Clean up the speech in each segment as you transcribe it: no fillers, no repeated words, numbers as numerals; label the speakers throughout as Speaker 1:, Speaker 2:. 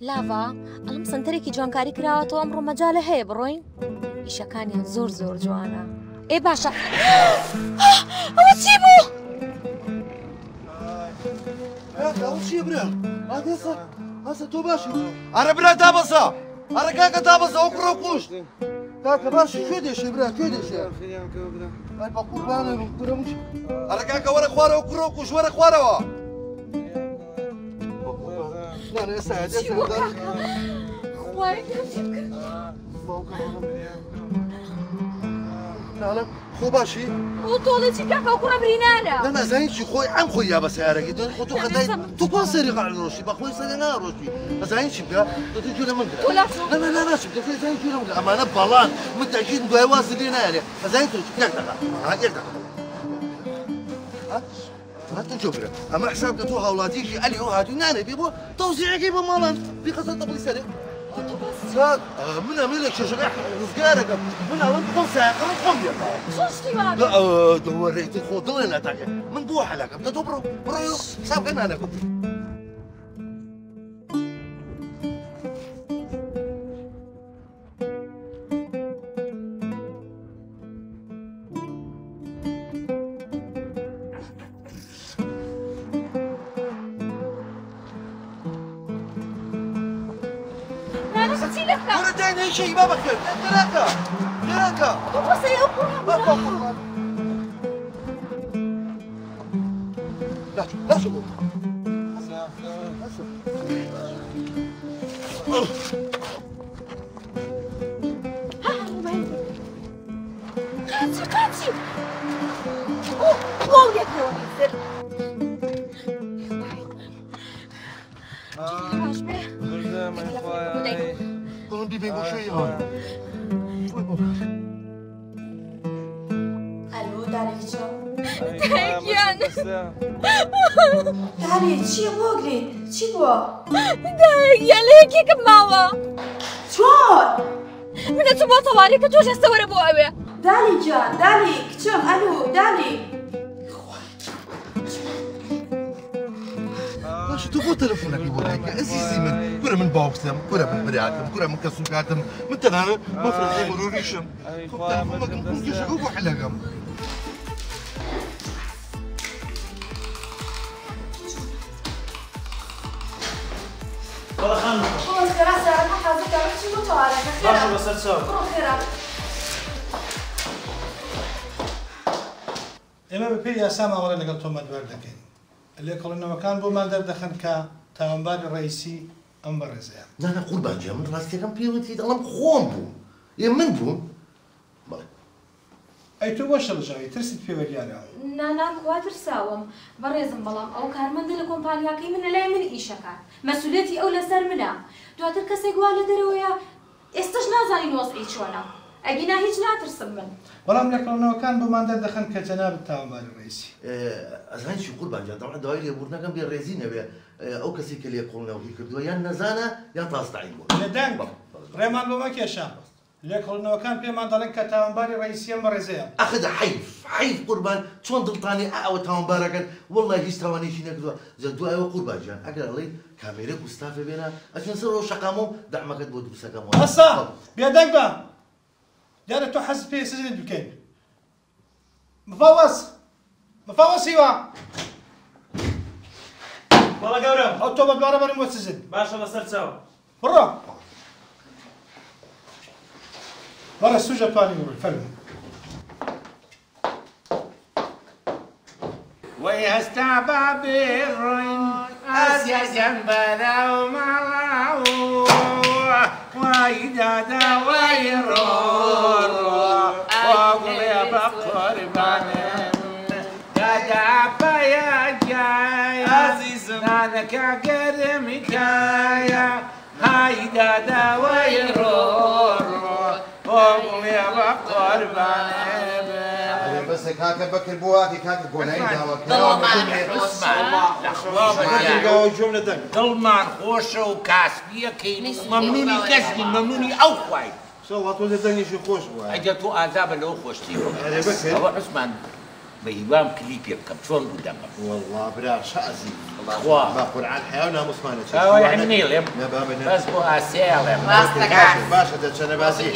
Speaker 1: لافا ئەڵم سنتەرێکی جوانکاری کراوەتەوە ئەمڕۆ مەجالە هەیە بڕۆین ئیشەکانیان زۆر جوانە ئێ باشە ئەوە چی بوو؟
Speaker 2: ئەو چییە برا؟ هەسە تۆ باشی ئەرە برا دابەسە ئەرە کاکە دابەسە ئەو کوڕە کوشت کاکە باشی کوێ دێشێ برا کوێ دێشێ ئەی بە قوربانە کوڕە موش ئەرە کاکە وەرە خوارەوە کوڕە کوش وەرە خوارەوە خۆ باشی؟
Speaker 1: ئەو تۆڵێکی کاکە ئەو کوڕە برینانە
Speaker 2: نەزانی چی خۆی ئەم خۆی یا بە سیارەکەی دۆی خۆ تۆ خەدای تۆ پاس سەری قەڵۆشی بە خۆی سەری ناڕۆشی ئەزانی چی بکە تۆ گوێرە من کرا ناچم دەکەی زانی گوێرە من ئەمانە بەڵان من تاکید دوای وازی لێ نایێ ئەزانی تۆ یەک دەقا یەک دەقا هاتن شوف اما حساب تو هاولاتيجي قال لي هو هاتوا نانا بيبو توزيع كيف مالن في قصه طبي سريع صاد من اميلك شجاع رزقارك من وين توسع قوم يا
Speaker 1: شو اشتباه
Speaker 2: لا دوريت خذلنا تاع من بوحه لك تبرو برو حساب انا كنت شيء ما بكر ثلاثة
Speaker 1: بس يا أخوة
Speaker 2: لا شو
Speaker 1: كاتي واو يا كويس
Speaker 2: بيبو شيء هون
Speaker 1: الو داري شو داري چی بوگری چی بو داري ليكي كماوا شو من تو بطواري كتوش استور ابو ابي دالي جان دالي كتم الو دالي
Speaker 2: باش تبغى تلفونك يقول هيك عزيزي من كره من باوكسم كره من برياتم كره من كسوكاتم من تنانا مفرق مروريشم خذ تلفونك من كيش هو حلقم
Speaker 3: والله خانم
Speaker 1: خلاص خلاص انا حاضر شي متوارك خير
Speaker 3: ماشي بس تساوي
Speaker 1: خير
Speaker 3: اما بپی یاسام اولا لەگەڵ تۆمە دوار دەکەین لێکۆڵینەوەکان بۆمان دەردەخەن کە تاوانباری ڕئیسی ئەم بەڕێزەیە
Speaker 2: لا قوربان جا من ڕاستیەکەم پێوتی دەڵام خۆم بوو ئێ من بوو
Speaker 3: ئەی تۆ بۆ شەڵژاوی ترست پێوەریانەوە
Speaker 1: نانان خوا ترساوم بەڕێزم بەڵام ئەو کارمەندە لە کۆمپانیاکەی منە لای من ئیشەکان مەسئولێتی ئەو لەسەر منە دواتر کەسێک وا لە دەرەوەیە ئێستش نازانین وەزعی چۆنە ئەگینا هیچ ناترسم من
Speaker 3: بەڵام لێکۆڵینەوەکان بۆمان دەردەخەن کە جەنابەت تاوانباری ڕئیسی
Speaker 2: ئەزانی چی قوربان جا دەڵێن دوای لێبوردنەکەم بێڕێزی نەبێ ئەو کەسی کە لێکۆڵینەوەی کردووە یان نەزانە یان تاستعین بووە
Speaker 3: لەدەنگ ڕێمان بۆ مەکێشە لێکۆڵینەوەکان پێمان دەڵێن کە تاوانباری ڕئیسی ئەم بەڕێزەیە
Speaker 2: ئەخدا حیف قوربان چۆن دڵتانی ئەوە تاوانبارەکەن وەڵڵای هیچ تاوانێکی نەکردووە جا دوایەوە قوربان جان ئەگەر ئەڵێ کامێرە گوستافە بێنە ئەچێن سەرەوە شەقام و دەعمەکەت بۆ دروستەکەمەوە
Speaker 3: هەسا بێدەنگ بە دیارە تۆ حەزت پێ سزنت بکەین مفاوەسیوە
Speaker 4: وەڵا گەورم
Speaker 3: ئەو تۆ بە دوارە بەرم بۆ سزن
Speaker 4: باشە بەسەر چاوە
Speaker 3: بڕۆ بەڕە سوژە توانی بڕۆی فەرموو
Speaker 5: ويستا بابيرين اسيا جنبنا ومعه ويدادا ويرور وقلي بقربان دادا يا جاي عزيز نانك قدمكايا هاي دادا ويرور وقلي بقربان
Speaker 6: بس كاكا بكر بواكي كاكا قولين
Speaker 5: دڵمان خۆشە و کاسبیەکەین مەمنونی کەسبین مەمنونی ئەو خوای
Speaker 6: سەڵات تۆ لە دەنگیشی خۆش بووە
Speaker 5: ئەگە تۆ ئازابە لەو خۆشتی ئەوە عوسمان بهیوام کلیپی بکەم چۆن بودەمە
Speaker 6: والله برا شازي
Speaker 5: خوا
Speaker 6: با قرعان حيوان ناموسمانه
Speaker 5: ئەوە یعنی نێڵێم بەس بۆ ئاسیاڵێم
Speaker 6: باشە دەچەنە باسی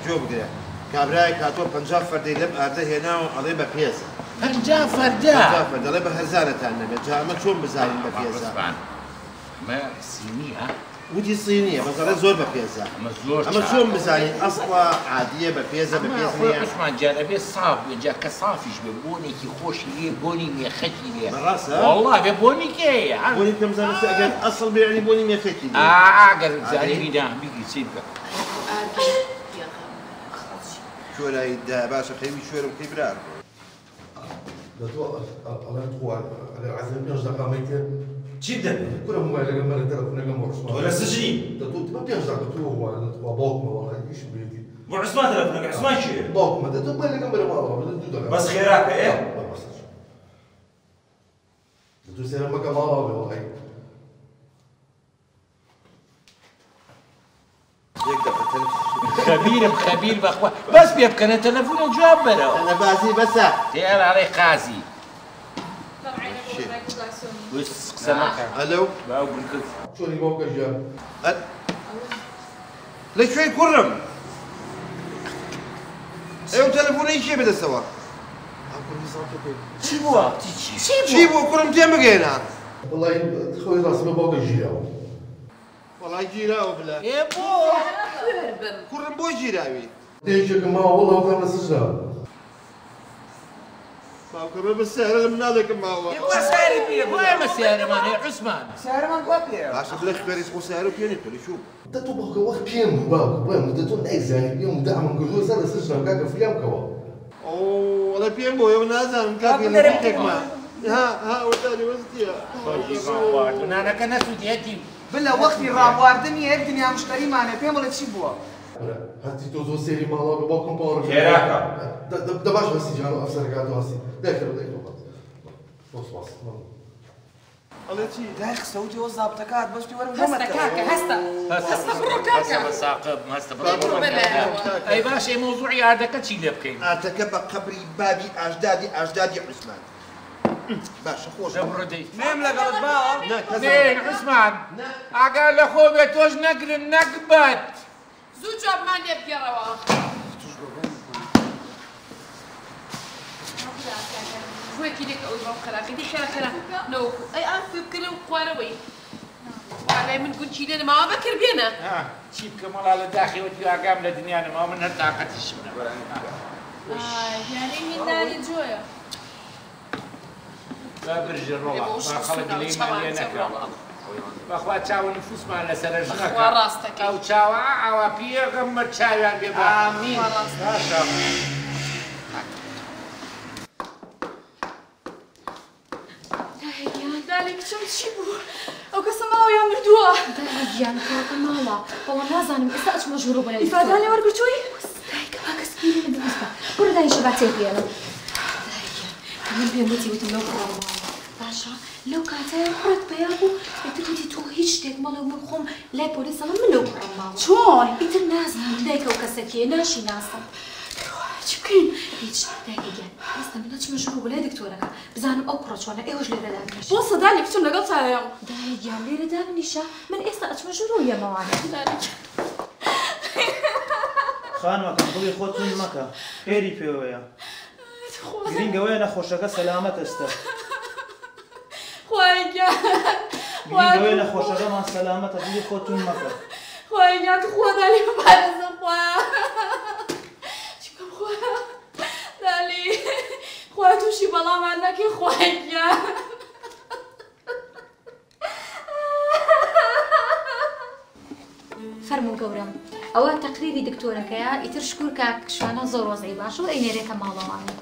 Speaker 6: جۆ بگرێ کابرای کاتۆ 50 فەردەی لەم ئاردە هێناوە ئەڵێ بە پێزە
Speaker 5: 50 فەردە
Speaker 6: دەڵێ بە هەزارەتان نەبێت جا ئەمە چۆن بزانین بە پێزە
Speaker 5: ئەمە سینیە
Speaker 6: ودی سینیە بەزەڵێ زۆر بە پێزە ئەمە چۆن بزانین ئەسڵا عادیە بە پێزە بە پێز نییە
Speaker 5: عوسمان جان ئەبێ ساف بێ جا کە سافیش بێ بۆنێکی خۆشی لێ بۆنی مێخەکی لێ
Speaker 6: بەڕاستە
Speaker 5: والله بێ بۆنی کێیە
Speaker 6: بۆنی پێم زانست ئەگەر ئەسڵ بێ یعنی بۆنی مێخێکی لێ
Speaker 5: ئاگەر زانیدا بیگری چی بکە
Speaker 6: شۆرایی دا باشە خەوی شوێرم کەی برار
Speaker 2: چی دەبێت؟
Speaker 7: كل موبايل لما التلفون لما عثمان
Speaker 2: ولا سجين
Speaker 7: ما بيرجع تروح باوك ما والله ايش بيدي
Speaker 2: مو عثمان تلفونك عثمان شي
Speaker 7: باوك ما ده موبايل لما
Speaker 2: بس خيراك ايه
Speaker 7: بدو سير ما كان والله
Speaker 5: خبير بأخوة بس بيبقى أنا تلفون وجواب برا
Speaker 6: أنا بازي بس
Speaker 5: تيار علي قازي بس سمك
Speaker 6: ألو
Speaker 5: باو بالكذب
Speaker 7: شو اللي باوك الجاب
Speaker 6: ليش شوي كرم ايوه تلفوني شي بدا سوا شيبو كرم تيم بقينا
Speaker 7: والله خوي راس ما باوك الجيرة
Speaker 6: والله جيراوي بلا
Speaker 5: يا بو
Speaker 6: كرم بو جيراوي
Speaker 7: ليش ما والله كان السجن
Speaker 6: باوك بالسعر من هذاك ما هو
Speaker 5: يبقى سعري بيه وين مسيارة ماني عثمان
Speaker 8: سعر من قوبيه
Speaker 6: عشان بلاش خير يسقو سعره بيني تقول شو
Speaker 7: ده تو باوك وقت بيم باوك وين ده تو نايز يعني يوم دعم كل سنة السجن كاك في يوم كوا
Speaker 6: اوه ولا بيم بو يوم نازل كاك يلحقك ما ها وداني وزتيا
Speaker 5: انا كان سوديتي
Speaker 8: بلا وقتی رابواردنی یک دنیا مشتری مانه پیم ولی چی بوا؟
Speaker 7: هاتي تو زو سيري مالا بباكم باور
Speaker 2: خيراك
Speaker 7: ده باش هسي جانو افسر قاعد هسي داخل بص
Speaker 6: الله شي
Speaker 8: دايخ سعودي وظاب تكات بس تورم
Speaker 1: هستا كاكا هستا برو كاكا
Speaker 5: بساقب هستا اي باشا موضوعي هذا كتشي لبكين
Speaker 6: اتكب قبري بابي اجدادي عثمان باشا خوش
Speaker 5: دبردي
Speaker 8: نیم لقلت باوا
Speaker 5: زين عثمان قال لاخوه بيتوج نقل النقبت
Speaker 1: زوو جوابمان لێ بگەڕەوە شوێکی لێک ئەوی بەڵ خەراقی دی خێرا نەوەکو ئەی ئام پێ بکەنە و خوارەوەی والای من گونچی لێ نەماوە بەکرد بێنە
Speaker 5: چی بکەم وەڵا لە داخی وەتی ئاگام لە دنیا نەماوە من هەر تاقەتیش منە
Speaker 1: یانەی هیندانی جۆیە
Speaker 5: برج الروح خلق الإيمان لنكرم بأخوة تشاو نفوسمان لسر الجنة
Speaker 1: وراستك
Speaker 5: أو تشاو عوابية غمر تشاوان بيبا
Speaker 8: آمين
Speaker 1: دالێ کچم چی بوو؟ ئەو کەسە ماوە یا مردووە؟
Speaker 9: داگیان کاکە ماڵە بەوە نازانم ئێستا ئەچمە ژوورە بۆ لای
Speaker 1: ئیفادانی وەرگرتووی؟
Speaker 9: دایکە باکەسگیری لە بووستە بڕۆ دایشە با تێبێنم من پێم وتی وتم لەو کوڕە باشە لەو کاتەیە کوڕت پێیا بوو ئیتر وتی تۆ هیچ شتێک مەڵێ من خۆم لای پۆلیسەڵە من لەو کوڕە ماوە
Speaker 1: چۆن؟
Speaker 9: ئیتر نازانم دایکە ئەو کەسە کێ ناشی ناسم چی بکەین؟ هیچ دایکە گیان ئێستا من ئەچمە ژوور بۆ لای دکتۆرەکە بزانم ئەو کوڕە چۆنە ئێوەش لێرە دابنیشە
Speaker 1: بۆ سەدانی کچم لەگەڵ چاوەیە
Speaker 9: دایگیان لێرە دابنیشە من ئێستا ئەچمە ژوور و یەمەوانە
Speaker 4: خانوەکەم بڵێ خۆتون مەکە هێری پێوەیە گرنگەوەیە نەخۆشەکە سەلامەت ئەستە گرنگەوەیە نەخۆشەکەمان سەلامەتە بڵێ خۆتون مەکە
Speaker 1: خۆیان خۆ دالی بپارێزم خۆیە چی بکەم خۆیە دالی خۆی تووشی بەڵامان نەکەی خۆیان
Speaker 9: فەرموو گەورم ئەوە تەقریری دکتۆرەکەیە ئیتر شکور کاکشانە زۆر وەزعی باشە و ئەینێرێکە ماڵەوانە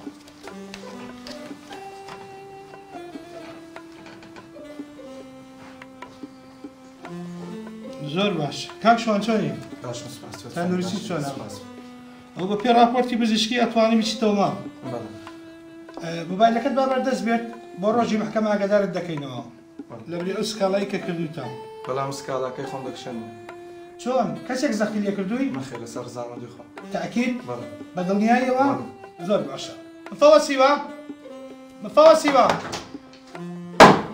Speaker 3: زۆر باش کاک شوان چۆنی تەندروستی چۆنە ئەو بە پێ راپۆرتی پزیشکی ئەتوانێ بچیتەوە ماڵ مۆبایلەکەت با بەردەست بێت بۆ ڕۆژی محکەمە ئاگادارت دەکەینەوە لەبەری ئەو سکاڵایی کە کردوتە
Speaker 10: بەڵام سکاڵاکەی خۆم دەکشێنەوە
Speaker 3: چۆن کەسێک زەختی لێ کردووی
Speaker 10: مەخێ لەسەر زانەدی خۆم
Speaker 3: تاکید بەدڵنیاییەوە زۆر باشە فەوەسیوە مفاوسیوە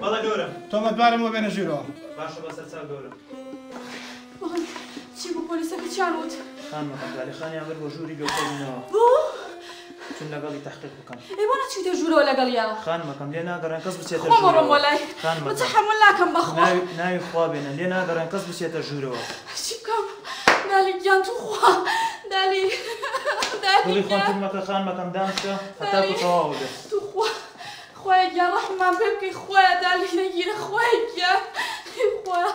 Speaker 4: بەڵێ گەورە
Speaker 3: تۆمەتبارم بۆ بێنە ژوورەوە
Speaker 4: باشە بەسەر چاو گەورە
Speaker 1: چی بۆ پۆلیسەکە چیان وت؟
Speaker 4: خانمە قەنداڵیخانیان برد بۆ ژووری گەوتەبوونەوە
Speaker 1: بۆ؟
Speaker 4: چون لەگەڵی تەحقیق بکەن
Speaker 1: ئەی بۆ نەچوویتە ژوورەوە لەگەڵیا؟
Speaker 4: خانمەکەم لێ ناگەڕێن کەس بچێتە
Speaker 1: خۆ مەڕۆم وەلای
Speaker 4: خانمەکەم
Speaker 1: تەحەموڵ ناکەم بەخوا
Speaker 4: ناوی خوا بێنن لێ ناگەڕێن کەس بچێتە ژوورەوە
Speaker 1: چی بکەم؟ دالی گیان تو خوا دالی
Speaker 4: دڵی خۆن ترمەکە خانمەکەم دامشە هەتاکو تەواو بێت
Speaker 1: تو خوا خوای گیان ڕەحممان پێ بکەی خوایە دالی نەگیرە خوای گیان خوایە